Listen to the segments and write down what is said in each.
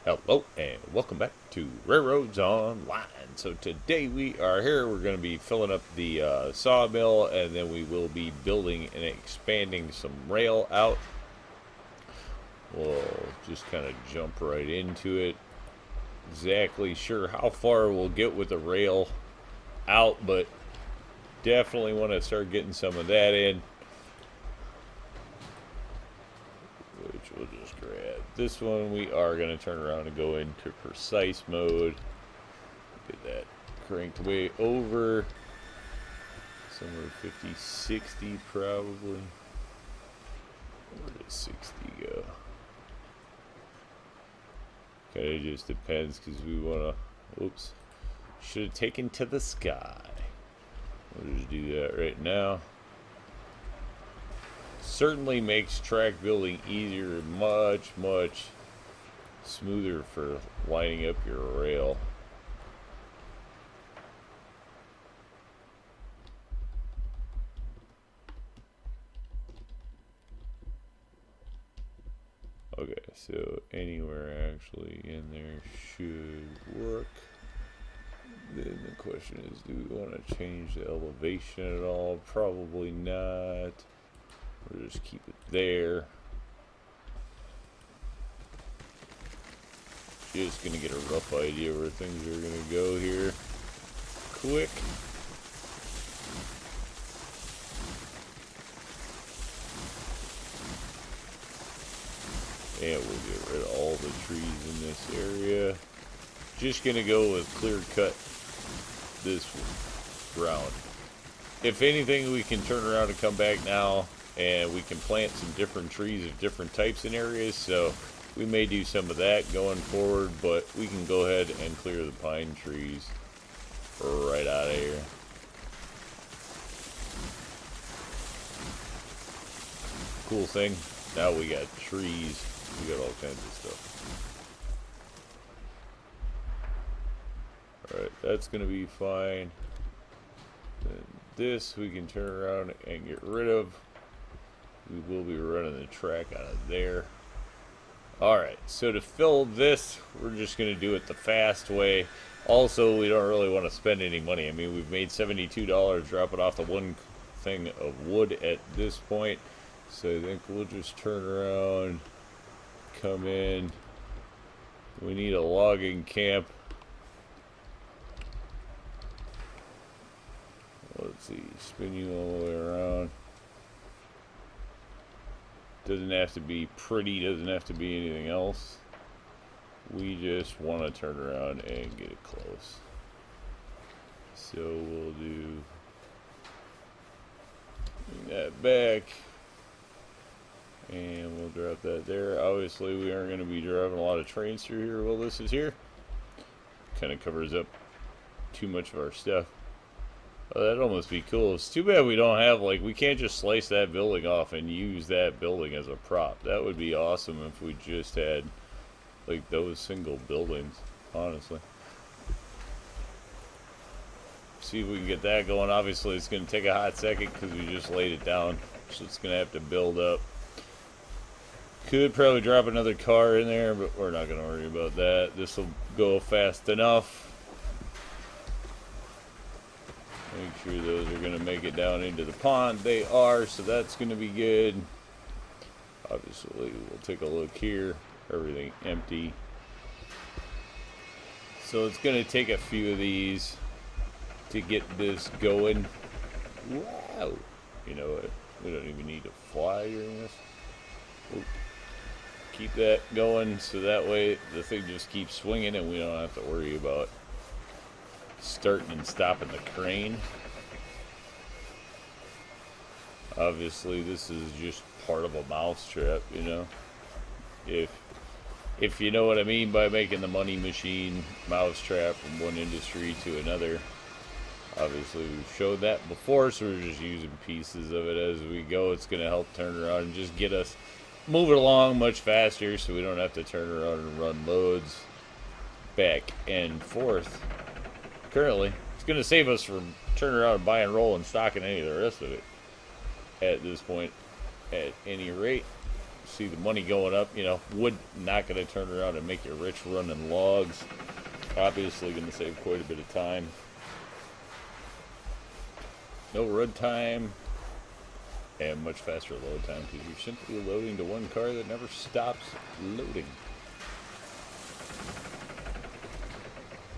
Hello and welcome back to RailRoads Online. So today we are here. We're going to be filling up the sawmill, and then we will be building and expanding some rail out. We'll just kind of jump right into it. Exactly sure how far we'll get with the rail out, but definitely want to start getting some of that in. Which we'll just grab. This one we are going to turn around and go into precise mode. Get that cranked way over. Somewhere 50, 60 probably. Where does 60 go? Kind of just depends because we want to. Whoops. Should have taken to the sky. We'll just do that right now. Certainly makes track building easier, much smoother for lining up your rail. Okay, so anywhere actually in there should work. Then the question is, do we want to change the elevation at all? Probably not. We'll just keep it there. Just gonna get a rough idea where things are gonna go here. Quick. And we'll get rid of all the trees in this area. Just gonna go with clear cut this round. If anything, we can turn around and come back now, and we can plant some different trees of different types in areas, so we may do some of that going forward, but we can go ahead and clear the pine trees right out of here. Cool thing, now we got trees, we got all kinds of stuff. Alright, that's gonna be fine. Then this we can turn around and get rid of. We will be running the track out of there. Alright, so to fill this, we're just going to do it the fast way. Also, we don't really want to spend any money. I mean, we've made $72 dropping off the one thing of wood at this point. So I think we'll just turn around, come in. We need a logging camp. Let's see, spin you all the way around. Doesn't have to be pretty, doesn't have to be anything else. We just want to turn around and get it close. So we'll do bring that back. And we'll drop that there. Obviously we aren't going to be driving a lot of trains through here while this is here. Kind of covers up too much of our stuff. Oh, that'd almost be cool. It's too bad we don't have, like, we can't just slice that building off and use that building as a prop. That would be awesome if we just had, like, those single buildings, honestly. See if we can get that going. Obviously, it's going to take a hot second because we just laid it down. So it's going to have to build up. Could probably drop another car in there, but we're not going to worry about that. This will go fast enough. Make sure those are going to make it down into the pond. They are, so that's going to be good. Obviously, we'll take a look here. Everything empty. So it's going to take a few of these to get this going. Wow. You know what? We don't even need to fly during this. Oop. Keep that going so that way the thing just keeps swinging and we don't have to worry about starting and stopping the crane. Obviously this is just part of a mousetrap, you know, if you know what I mean by making the money machine mousetrap from one industry to another. Obviously we've showed that before, so we're just using pieces of it as we go. It's going to help turn around and just get us moving along much faster so we don't have to turn around and run loads back and forth. Currently, it's going to save us from turning around and buying roll and stocking any of the rest of it at this point, at any rate. see the money going up. You know, wood not going to turn around and make you rich running logs. Obviously going to save quite a bit of time. No run time. And much faster load time because you're simply loading to one car that never stops loading.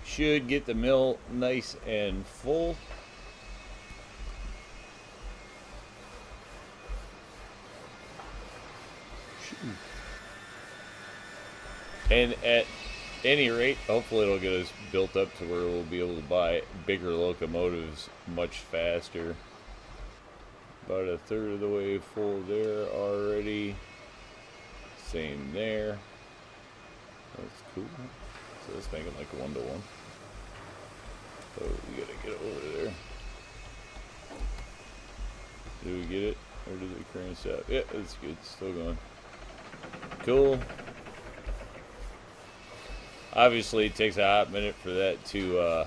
Should get the mill nice and full. And at any rate, hopefully it'll get us built up to where we'll be able to buy bigger locomotives much faster. About a third of the way full there already. Same there. That's cool. So let's make it like 1-to-1. Oh, we gotta get over there. Did we get it? Or did it crank out? Yeah, that's good. Still going. Cool. Obviously, it takes a hot minute for that to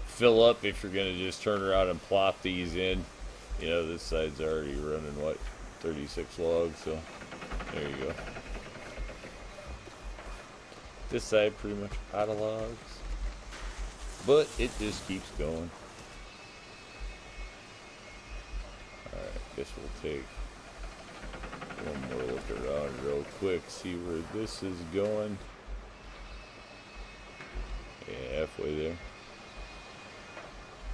fill up if you're going to just turn around and plop these in. You know, this side's already running, what, 36 logs, so there you go. This side pretty much out of logs, but it just keeps going. Alright, guess we'll take one more look around real quick, see where this is going. Yeah, halfway there.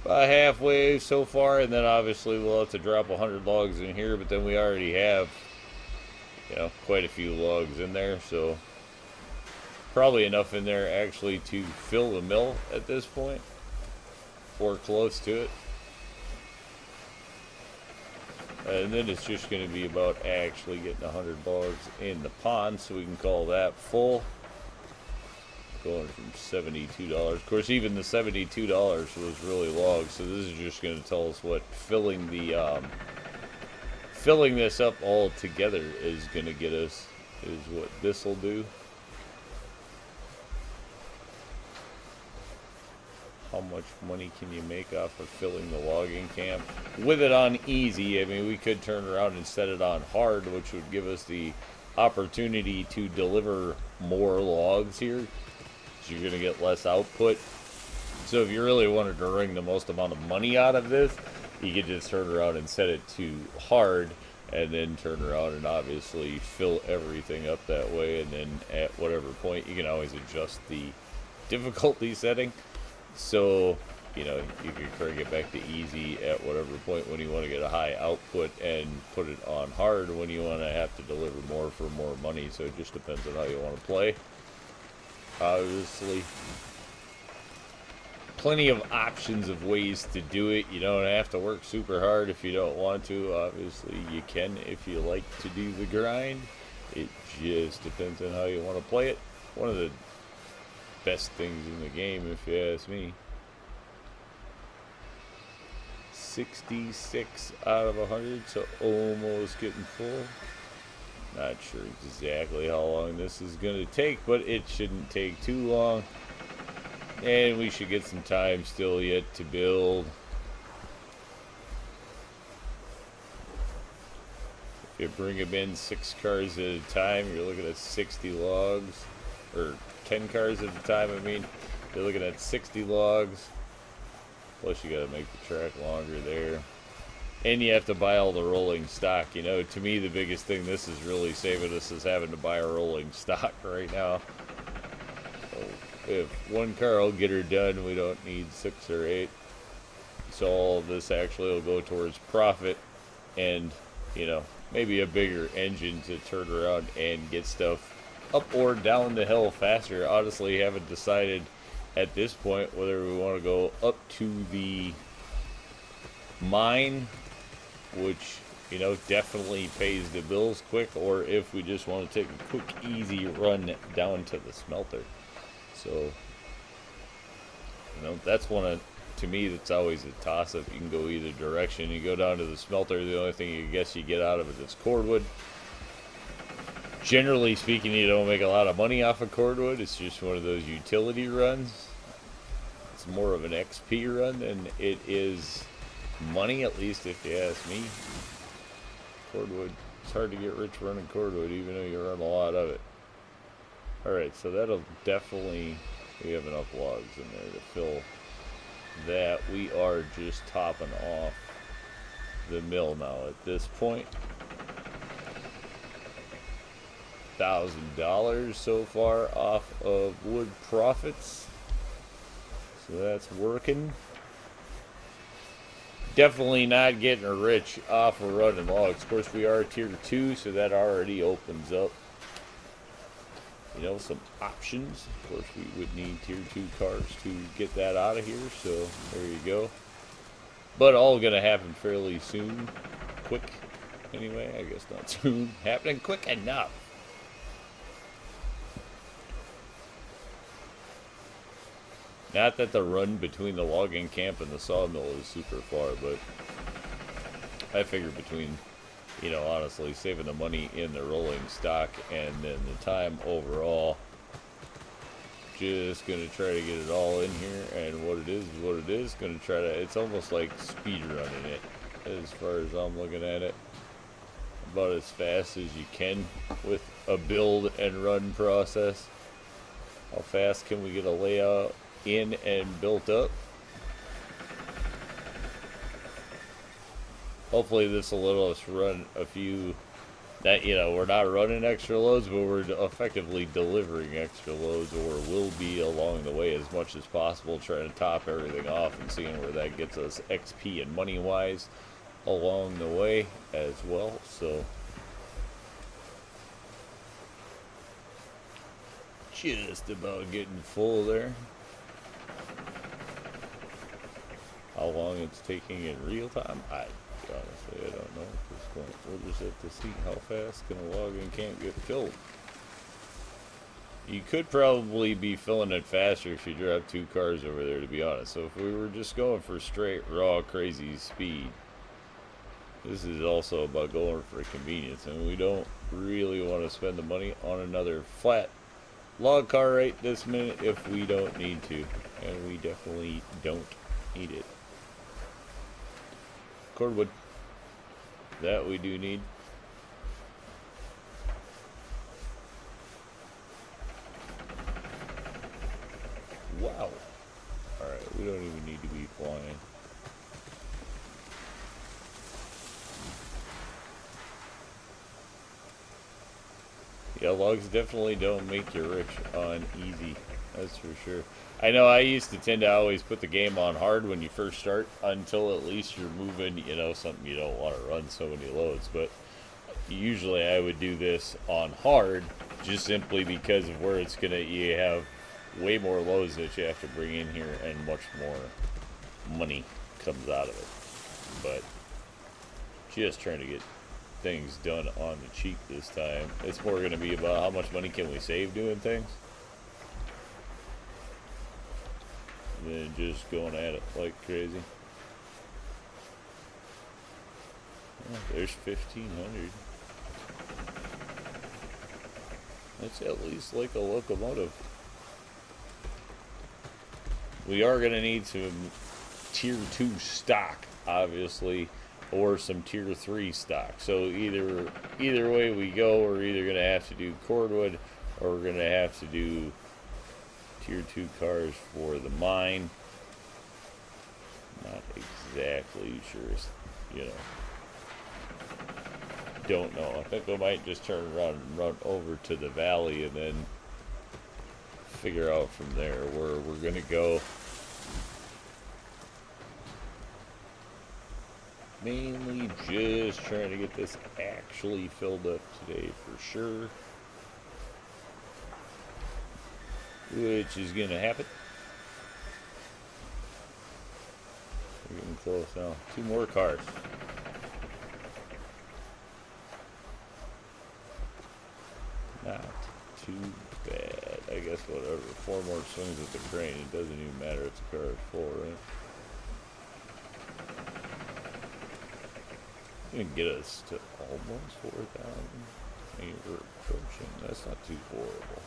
About halfway so far, and then obviously we'll have to drop 100 logs in here, but then we already have, you know, quite a few logs in there, so probably enough in there actually to fill the mill at this point, or close to it. And then it's just going to be about actually getting 100 logs in the pond, so we can call that full. Going from $72. Of course, even the $72 was really logs, so this is just going to tell us what filling this up all together is going to get us, is what this will do. How much money can you make off of filling the logging camp? With it on easy, I mean, we could turn around and set it on hard, which would give us the opportunity to deliver more logs here. You're going to get less output. So if you really wanted to wring the most amount of money out of this, you could just turn around and set it to hard, and then turn around and obviously fill everything up that way. And then at whatever point, you can always adjust the difficulty setting. So, you know, you can crank it back to easy at whatever point when you want to get a high output, and put it on hard when you want to have to deliver more for more money. So it just depends on how you want to play. Obviously, plenty of options of ways to do it. You don't have to work super hard if you don't want to. Obviously, you can if you like to do the grind. It just depends on how you want to play it. One of the best things in the game, if you ask me. 66 out of 100, so almost getting full. Not sure exactly how long this is going to take, but it shouldn't take too long. And we should get some time still yet to build. If you bring them in 6 cars at a time, you're looking at 60 logs. Or 10 cars at a time, I mean. You're looking at 60 logs. Plus you got to make the track longer there. And you have to buy all the rolling stock. You know, to me, the biggest thing this is really saving us is having to buy a rolling stock right now. So if one car will get her done, we don't need 6 or 8. So all of this actually will go towards profit and, you know, maybe a bigger engine to turn around and get stuff up or down the hill faster. Honestly, haven't decided at this point whether we want to go up to the mine, which, you know, definitely pays the bills quick, or if we just want to take a quick, easy run down to the smelter. So, you know, that's one of, to me, that's always a toss-up. You can go either direction. You go down to the smelter, the only thing you guess you get out of it is cordwood. Generally speaking, you don't make a lot of money off of cordwood. It's just one of those utility runs. It's more of an XP run than it is money, at least if you ask me. Cordwood It's hard to get rich running cordwood, even though you run a lot of it. Alright, so that'll definitely... We have enough logs in there to fill that. We are just topping off the mill now at this point. $1,000 so far off of wood profits. So that's working. Definitely not getting rich off of running logs. Of course, we are tier 2, so that already opens up, you know, some options. Of course, we would need tier 2 cars to get that out of here, so there you go. But all gonna happen fairly soon. Quick, anyway. I guess not soon. Happening quick enough. Not that the run between the logging camp and the sawmill is super far, but I figure between, you know, honestly, saving the money in the rolling stock and then the time overall, just gonna try to get it all in here, and what it is what it is. Gonna try to, it's almost like speed running it as far as I'm looking at it, about as fast as you can with a build and run process. How fast can we get a layout in and built up? Hopefully this will let us run a few, that, you know, we're not running extra loads, but we're effectively delivering extra loads, or will be along the way as much as possible, trying to top everything off and seeing where that gets us XP and money wise along the way as well. So just about getting full there. How long it's taking in real time, honestly, I don't know at this point. We'll just have to see how fast can a logging camp get filled. You could probably be filling it faster if you drop 2 cars over there, to be honest. So if we were just going for straight, raw, crazy speed, this is also about going for convenience. And we don't really want to spend the money on another flat log car right this minute if we don't need to. And we definitely don't need it. Cordwood, that we do need. Wow. Alright, we don't even need to be flying. Yeah, logs definitely don't make you rich on easy, that's for sure. I know I used to tend to always put the game on hard when you first start, until at least you're moving, you know, something you don't want to run so many loads. But usually I would do this on hard, just simply because of where it's gonna, you have way more loads that you have to bring in here, and much more money comes out of it. But just trying to get things done on the cheap this time. It's more gonna be about how much money can we save doing things, than just going at it like crazy. Oh, there's 1,500. That's at least like a locomotive. We are going to need some tier 2 stock, obviously, or some tier 3 stock. So either way we go, we're either going to have to do cordwood, or we're going to have to do tier 2 cars for the mine. Not exactly sure, you know. Don't know. I think we might just turn around and run over to the valley and then figure out from there where we're gonna go. Mainly just trying to get this actually filled up today for sure, which is gonna happen. We're getting close now. 2 more cars. Not too bad. I guess whatever. 4 more swings with the crane. It doesn't even matter if the car is full, right? It's gonna get us to almost 4,000. Maybe we're approaching. That's not too horrible.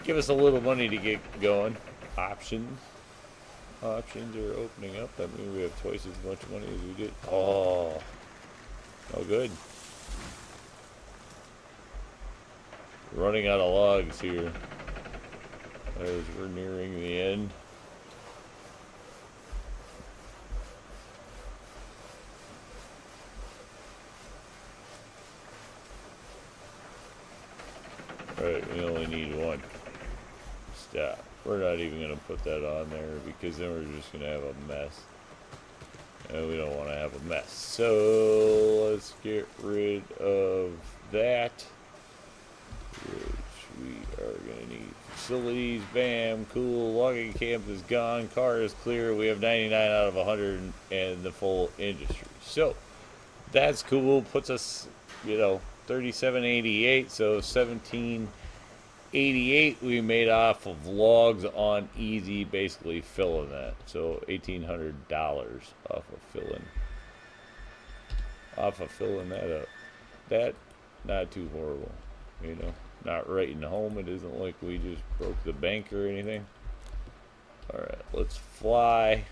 Give us a little money to get going. Options. options are opening up. That means we have twice as much money as we did. Oh, no good. Running out of logs here as we're nearing the end. Alright, we only need one. Stop. We're not even going to put that on there because then we're just going to have a mess. And we don't want to have a mess. So let's get rid of that. Which we are going to need. Facilities, bam, cool. Logging camp is gone. Car is clear. We have 99 out of 100 and the full industry. So that's cool. Puts us, 3788. So 1788 we made off of logs on easy, basically filling that. So $1,800 off of filling that up. That not too horrible, not writing home. It isn't like we just broke the bank or anything. Alright, let's fly.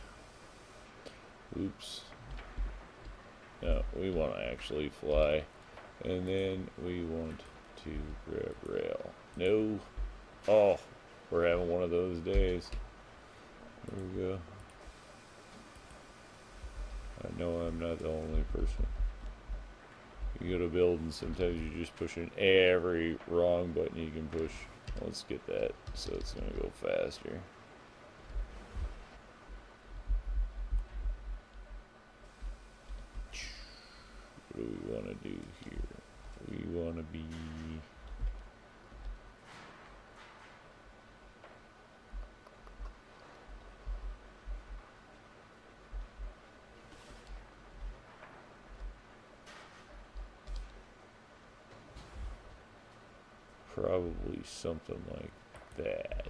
Oops. No, we want to actually fly. And then we want to grab rail. No. Oh, we're having one of those days. There we go. I know I'm not the only person. You go to build and sometimes you're just pushing every wrong button you can push. Let's get that so it's going to go faster. What do we want to do here? We want to be... probably something like that.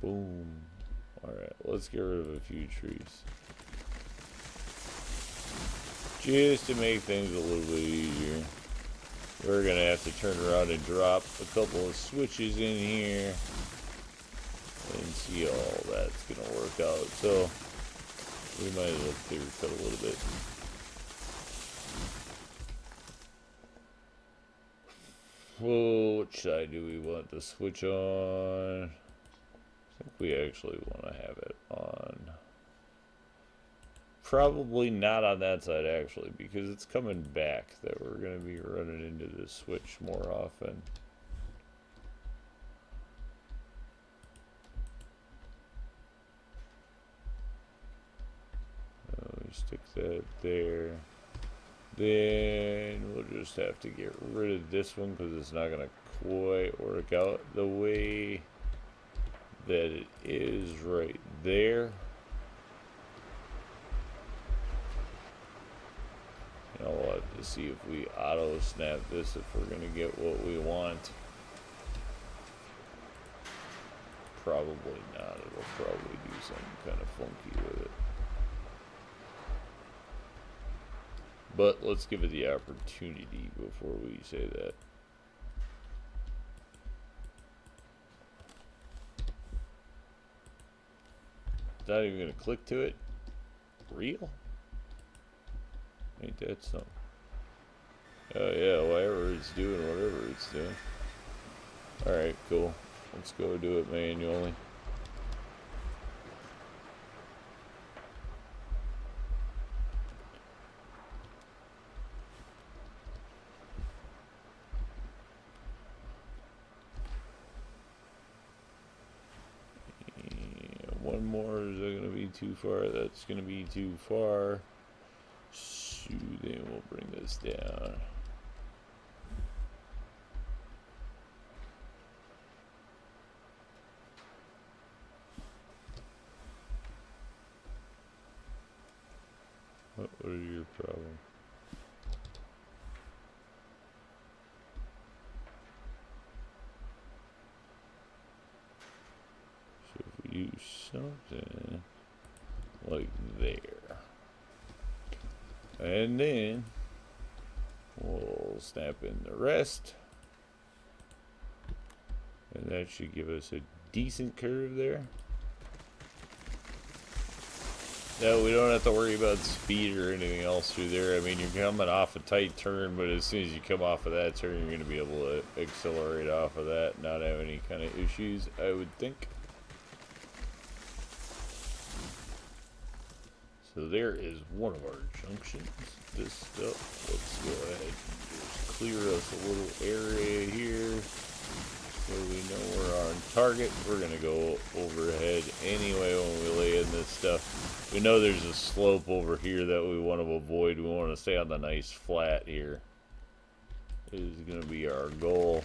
Boom. Alright, let's get rid of a few trees. Just to make things a little bit easier. We're going to have to turn around and drop a couple of switches in here. And see all that's going to work out. So, we might as well clear cut a little bit. Well, which side do we want the switch on? I think we actually want to have it on. Probably not on that side, actually, because it's coming back that we're going to be running into the switch more often. We stick that there. Then we'll just have to get rid of this one because it's not going to quite work out the way that it is right there. And we'll have to see if we auto snap this if we're going to get what we want. Probably not. It'll probably do something kind of funky with it. But let's give it the opportunity before we say that. It's not even going to click to it. Real? Ain't that something? Oh yeah, whatever it's doing, whatever it's doing. Alright, cool. Let's go do it manually. One more, is that going to be too far? That's going to be too far. So then we'll bring this down. What is your problem? So if we do something like there. And then we'll snap in the rest. And that should give us a decent curve there. No, we don't have to worry about speed or anything else through there. I mean, you're coming off a tight turn, but as soon as you come off of that turn, you're going to be able to accelerate off of that, not have any kind of issues, I would think. So there is one of our junctions. This stuff, let's go ahead and just clear us a little area here so we know we're on target. We're going to go overhead anyway when we lay in this stuff. We know there's a slope over here that we want to avoid. We want to stay on the nice flat here. This is going to be our goal.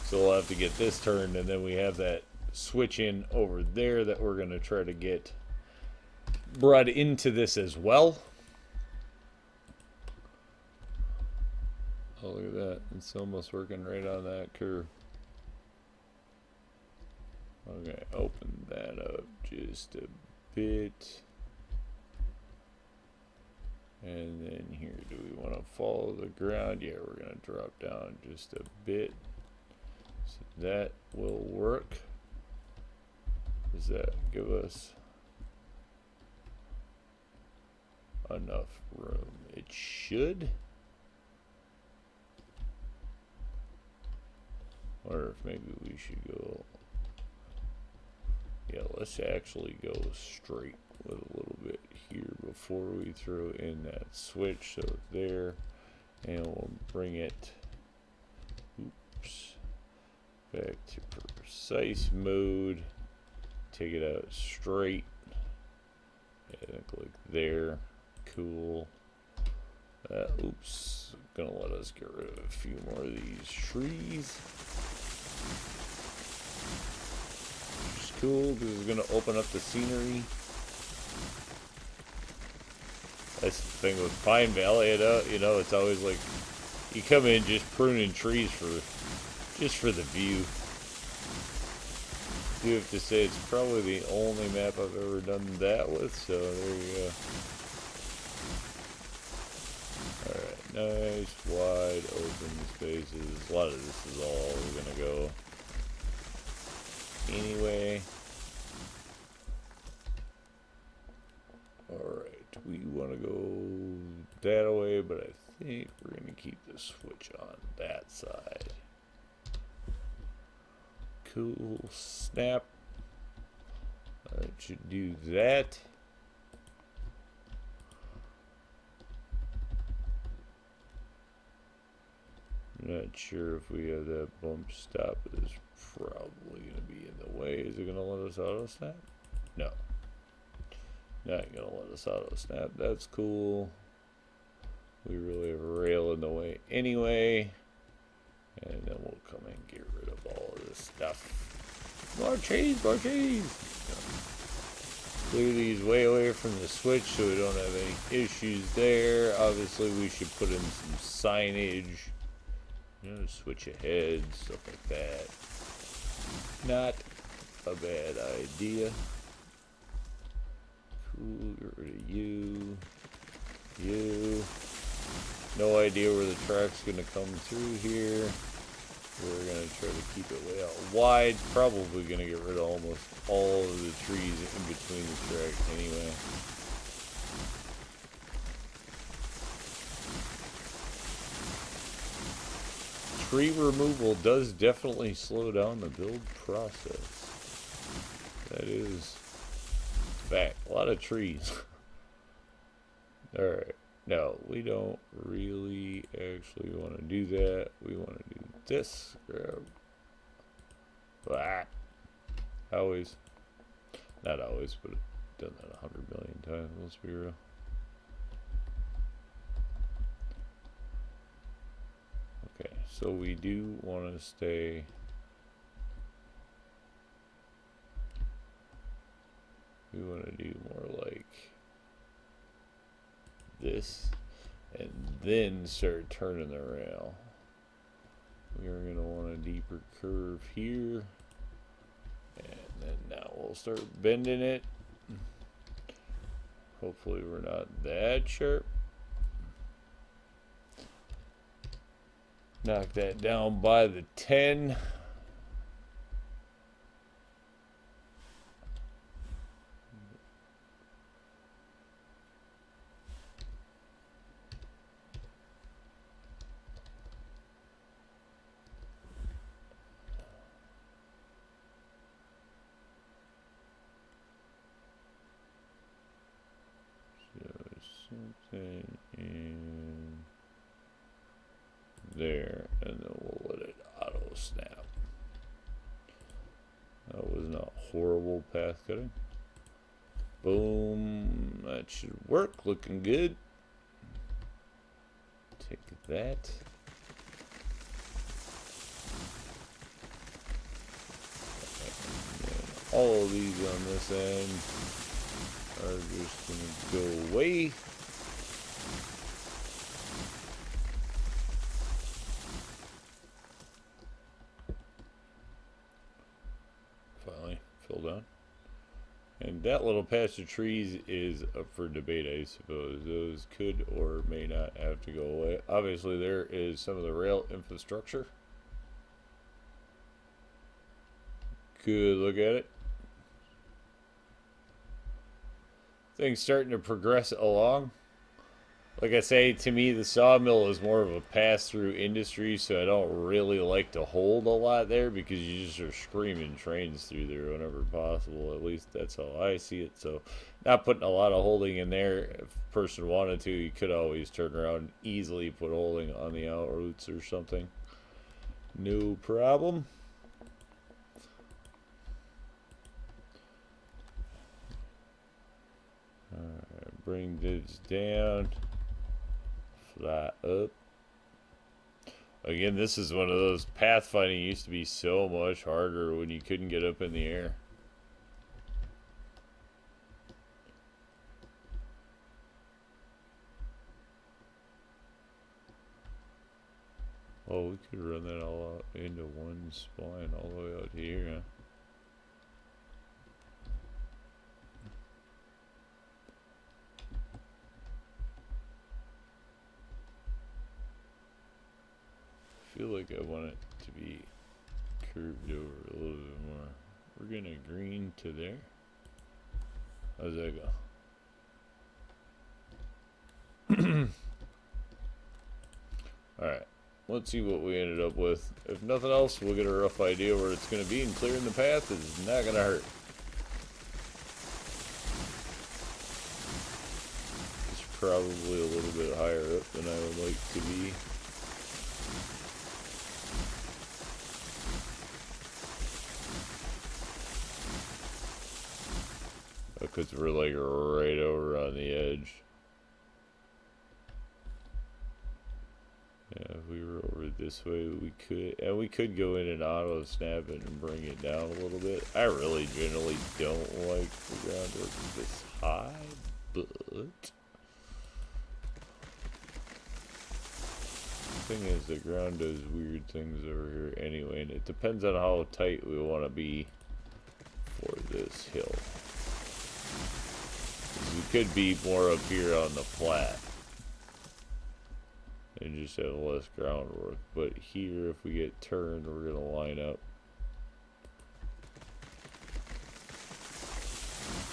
So we'll have to get this turned, and then we have that switch in over there that we're going to try to get brought into this as well. Oh, look at that. It's almost working right on that curve. Okay, open that up just a bit. And then here, do we want to follow the ground? Yeah, we're going to drop down just a bit. So that will work. Does that give us enough room? It should. Or if maybe we should go. Yeah, let's actually go straight with a little bit here before we throw in that switch. So it's there, and we'll bring it, oops, back to precise mode. Take it out straight, and click there. Cool. Oops, gonna let us get rid of a few more of these trees. Cool, because it's going to open up the scenery. That's the thing with Pine Valley, you know, it's always like you come in just pruning trees just for the view. I do have to say it's probably the only map I've ever done that with, so there you go. Alright, nice wide open spaces. A lot of this is all going to go anyway. Alright, we want to go that way, but I think we're going to keep the switch on that side. Cool, snap. That should do that. I'm not sure if we have that bump stop. It's probably going to be in the way. Is it going to let us auto snap? No. Not going to let us auto snap. That's cool. We really have a rail in the way anyway. And then we'll come and get rid of all of this stuff. More trees, more trees! Clear these way away from the switch so we don't have any issues there. Obviously we should put in some signage. You know, switch ahead, stuff like that. Not a bad idea. Cool, get rid of you. You. No idea where the track's going to come through here. We're going to try to keep it way out wide. Probably going to get rid of almost all of the trees in between the tracks anyway. Tree removal does definitely slow down the build process. That is fact. A lot of trees. Alright. No, we don't really actually want to do that. We want to do this. Grab. Ah. Always. Not always, but I've done that 100 million times. Let's be real. Okay, so we do want to stay. We want to do more like this, and then start turning the rail. We are going to want a deeper curve here, and then now we'll start bending it. Hopefully we're not that sharp. Knock that down by the 10. Something in there, and then we'll let it auto snap. That was not horrible path cutting. Boom, that should work. Looking good. Take that. And then all of these on this end are just gonna go away. Finally filled down. And that little patch of trees is up for debate, I suppose. Those could or may not have to go away. Obviously, there is some of the rail infrastructure. Good look at it. Things starting to progress along. Like I say, to me, the sawmill is more of a pass-through industry, so I don't really like to hold a lot there because you just are screaming trains through there whenever possible. At least that's how I see it. So not putting a lot of holding in there. If a person wanted to, you could always turn around and easily put holding on the out routes or something. No problem. Alright, bring this down. Fly up. Again, this is one of those pathfinding used to be so much harder when you couldn't get up in the air. Oh, we could run that all out into one spline all the way out here, huh? I feel like I want it to be curved over a little bit more. We're gonna green to there. How's that go? Alright, let's see what we ended up with. If nothing else, we'll get a rough idea where it's gonna be, and clearing the path is not gonna hurt. It's probably a little bit higher up than I would like to be. Because we're like right over on the edge. Yeah, if we were over this way, we could, and we could go in and auto snap it and bring it down a little bit. I really generally don't like the groundwork this high, but the thing is, the ground does weird things over here anyway, and it depends on how tight we want to be for this hill. We could be more up here on the flat and just have less groundwork, but here if we get turned, we're gonna line up.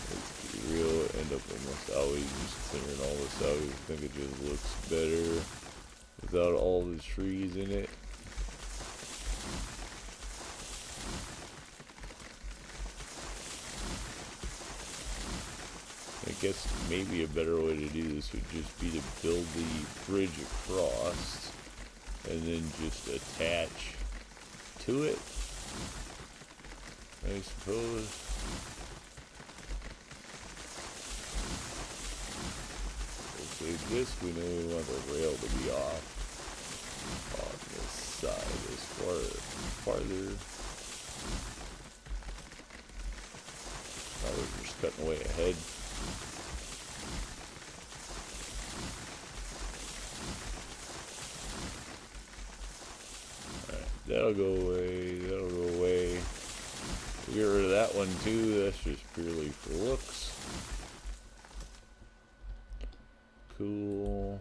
Let's be real, end up almost always just clearing all this out. I think it just looks better without all the trees in it. I guess maybe a better way to do this would just be to build the bridge across and then just attach to it, I suppose. Okay, this we know we want the rail to be off on this side as farther. Now we're just cutting way ahead. That'll go away, that'll go away. We'll get rid of that one too, that's just purely for looks. Cool.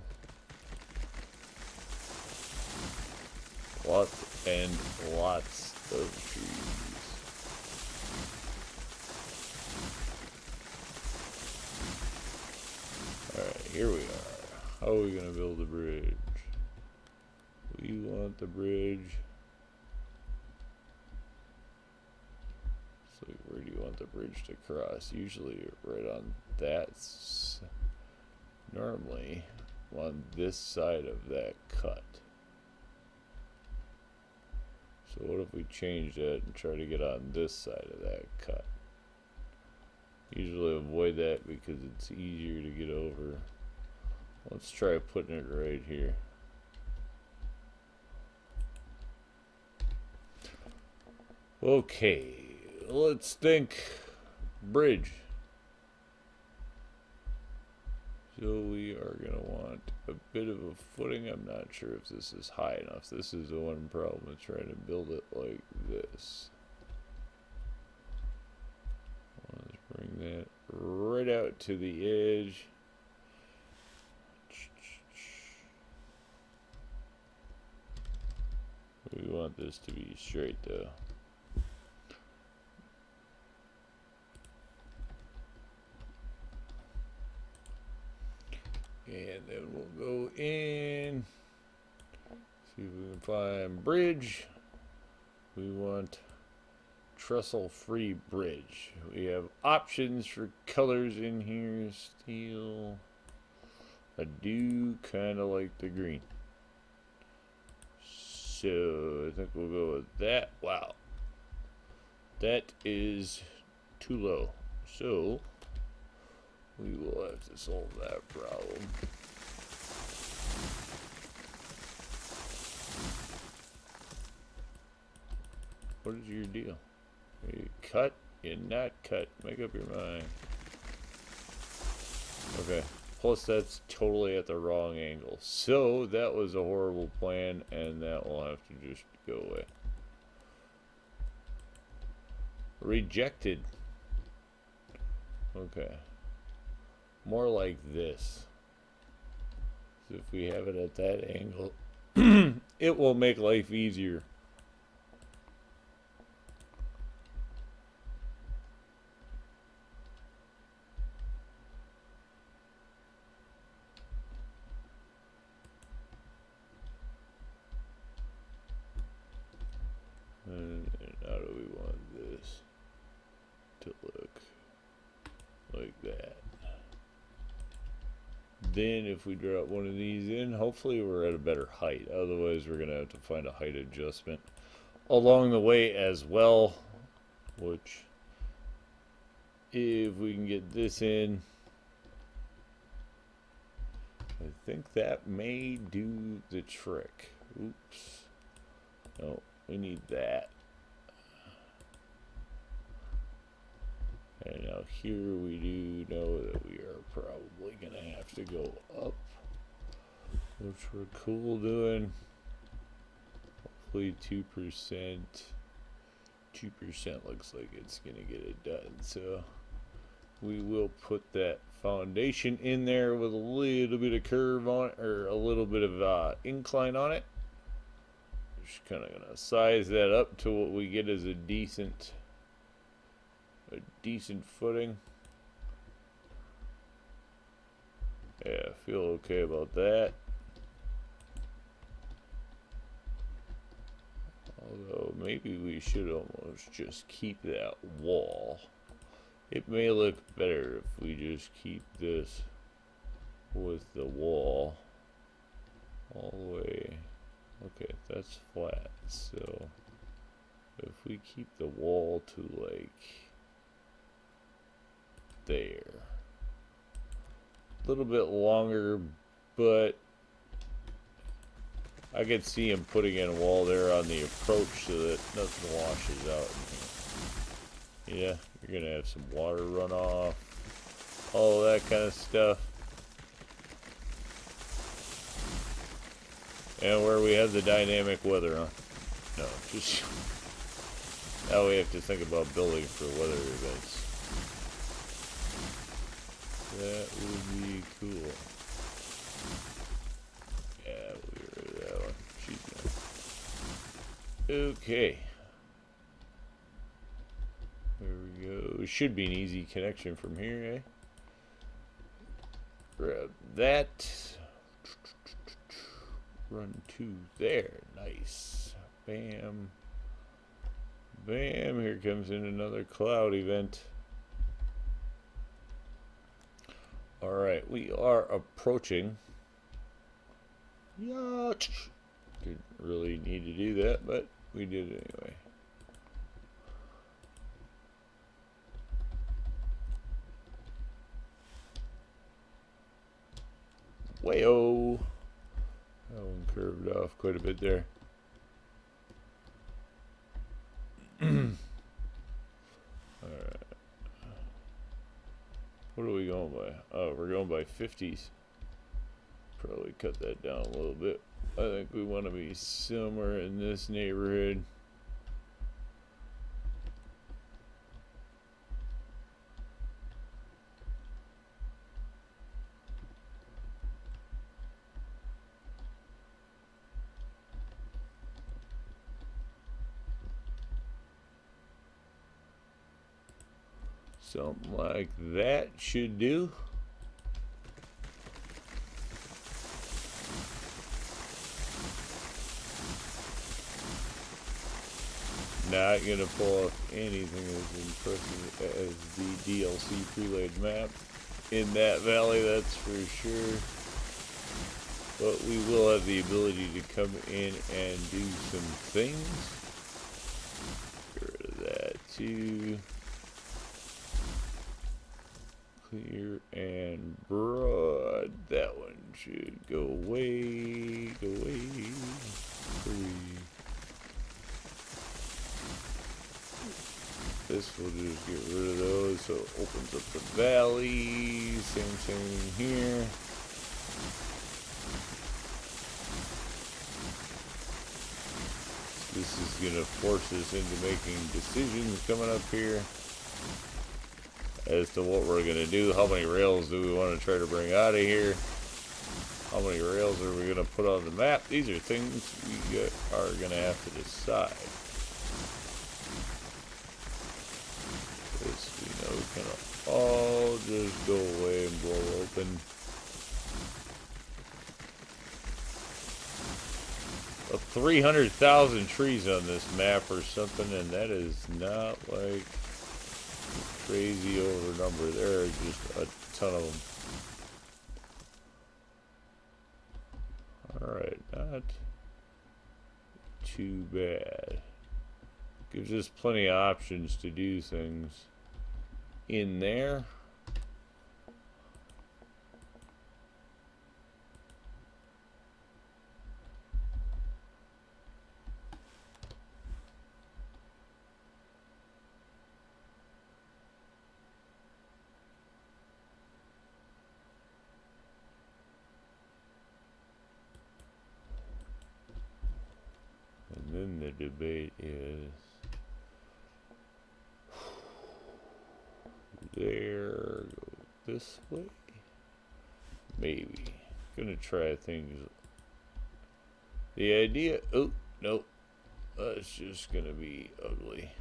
Lots and lots of trees. Alright, here we are. How are we going to build a bridge? We want the bridge. So where do you want the bridge to cross? Usually right on that. Normally on this side of that cut. So what if we change that and try to get on this side of that cut? Usually avoid that because it's easier to get over. Let's try putting it right here. Okay, let's think bridge. So we are going to want a bit of a footing. I'm not sure if this is high enough. This is the one problem with trying to build it like this. Let's bring that right out to the edge. We want this to be straight though. And then we'll go in, see if we can find bridge. We want trestle free bridge. We have options for colors in here. Steel. I do kind of like the green. So I think we'll go with that. Wow. That is too low. So we will have to solve that problem. What is your deal? You cut? You not cut? Make up your mind. Okay. Plus that's totally at the wrong angle. So that was a horrible plan and that will have to just go away. Rejected. Okay. More like this. So if we have it at that angle, it will make life easier. And how do we want this to look? Like that. Then if we drop one of these in, hopefully we're at a better height. Otherwise we're going to have to find a height adjustment along the way as well. Which, if we can get this in, I think that may do the trick. Oops. No, we need that. And now here we do know that we are probably going to have to go up, which we're cool doing. Hopefully 2%. 2% looks like it's going to get it done. So we will put that foundation in there with a little bit of curve on it, or a little bit of incline on it. Just kind of going to size that up to what we get as a decent footing. Yeah, I feel okay about that. Although maybe we should almost just keep that wall. It may look better if we just keep this with the wall all the way. Okay, that's flat. So if we keep the wall to like there, a little bit longer, but I could see him putting in a wall there on the approach so that nothing washes out in here. Yeah, you're gonna have some water runoff, all that kind of stuff. And where we have the dynamic weather, huh? No, just now we have to think about building for weather events. That would be cool. Yeah, we'll get rid of that one. She's gone. Okay. There we go. It should be an easy connection from here, eh? Grab that. Run to there. Nice. Bam. Bam. Here comes in another cloud event. Alright, we are approaching. Yacht. Didn't really need to do that, but we did it anyway. Wayo. That one curved off quite a bit there. Alright. What are we going by? Oh, we're going by 50s. Probably cut that down a little bit. I think we want to be somewhere in this neighborhood. Something like that should do. Not gonna pull off anything as impressive as the DLC pre-laid map in that valley, that's for sure. But we will have the ability to come in and do some things. Get rid of that too. Clear and broad. That one should go away. Go away. Go away. This will just get rid of those, so it opens up the valley. Same thing here. This is going to force us into making decisions coming up here as to what we're going to do. How many rails do we want to try to bring out of here? How many rails are we going to put on the map? These are things we are going to have to decide. This we know can all just go away and blow open. Well, 300,000 trees on this map or something, and that is not like a crazy over number. There are just a ton of them. Alright, not too bad. Gives us plenty of options to do things in there. And then the debate is there, go this way, maybe. Gonna try things. The idea, oh nope, that's just gonna be ugly.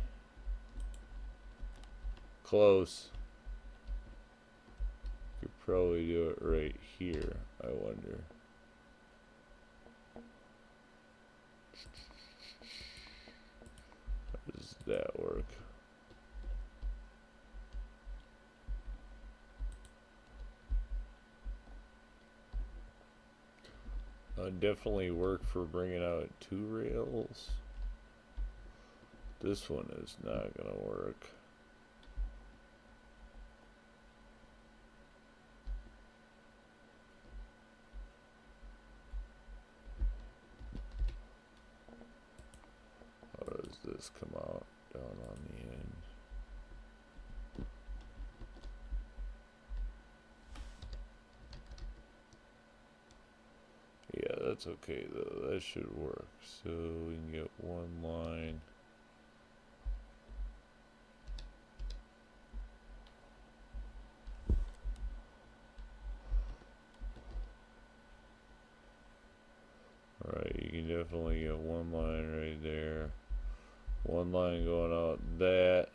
Close. Could probably do it right here, I wonder. How does that work? Definitely work for bringing out 2 rails. This one is not gonna work. How does this come out down on the end? Yeah, that's okay though. That should work. So we can get one line. Alright, you can definitely get one line right there. one line going out that.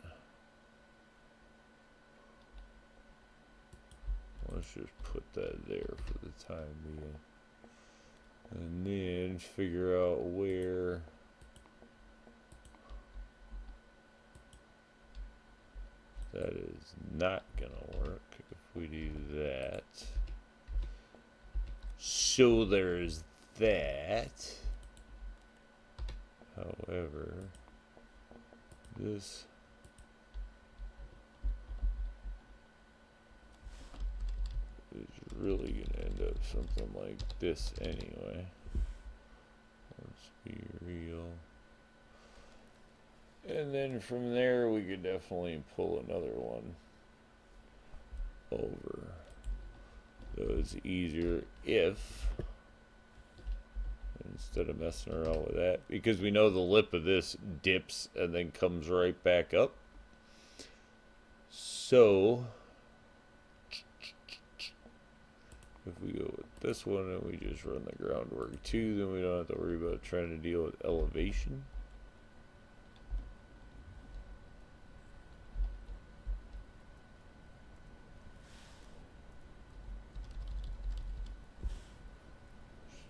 Let's just put that there for the time being. And then figure out where that is not gonna work if we do that. So there's that. However, this is really gonna end up something like this anyway. Let's be real. And then from there we could definitely pull another one over. So it's easier if, instead of messing around with that, because we know the lip of this dips and then comes right back up. So if we go with this one and we just run the groundwork too, then we don't have to worry about trying to deal with elevation.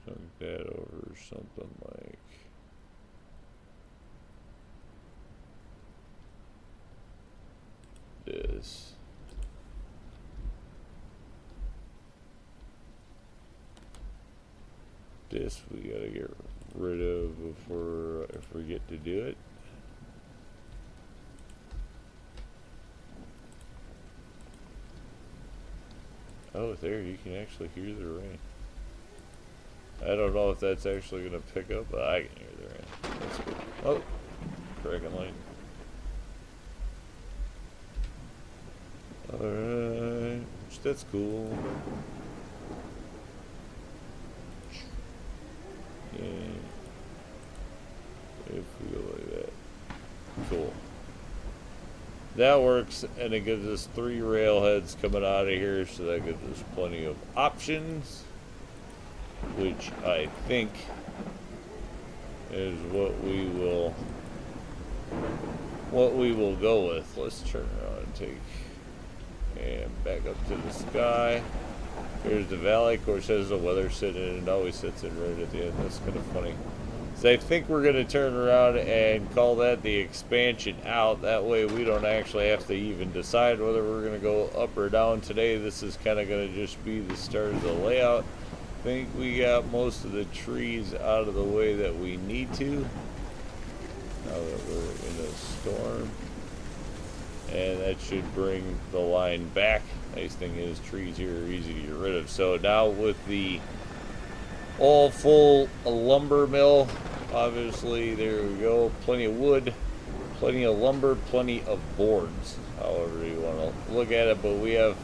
Chunk that over something like this. This we gotta get rid of before if we get to do it. Oh, there you can actually hear the rain. I don't know if that's actually gonna pick up, but I can hear the rain. That's good. Oh, cracking light. Alright, that's cool. And if we go like that, cool. That works, and it gives us 3 rail heads coming out of here, so that gives us plenty of options, which I think is what we will go with. Let's turn around and take and back up to the sky. Here's the valley. Of course, has the weather sitting in. It always sits in right at the end. That's kind of funny. So I think we're going to turn around and call that the expansion out. That way we don't actually have to even decide whether we're going to go up or down today. This is kind of going to just be the start of the layout. I think we got most of the trees out of the way that we need to. Now that we're in a storm. And that should bring the line back. Nice thing is trees here are easy to get rid of. So now with the all full lumber mill, obviously there we go, plenty of wood, plenty of lumber, plenty of boards, however you want to look at it, but we have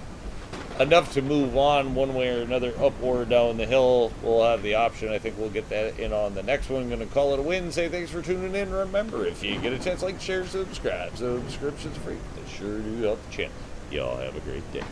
enough to move on one way or another, up or down the hill. We'll have the option. I think we'll get that in on the next one. I'm going to call it a win. Say thanks for tuning in. Remember, if you get a chance, like, share, subscribe. Subscription's free. They sure do help the channel. Y'all have a great day.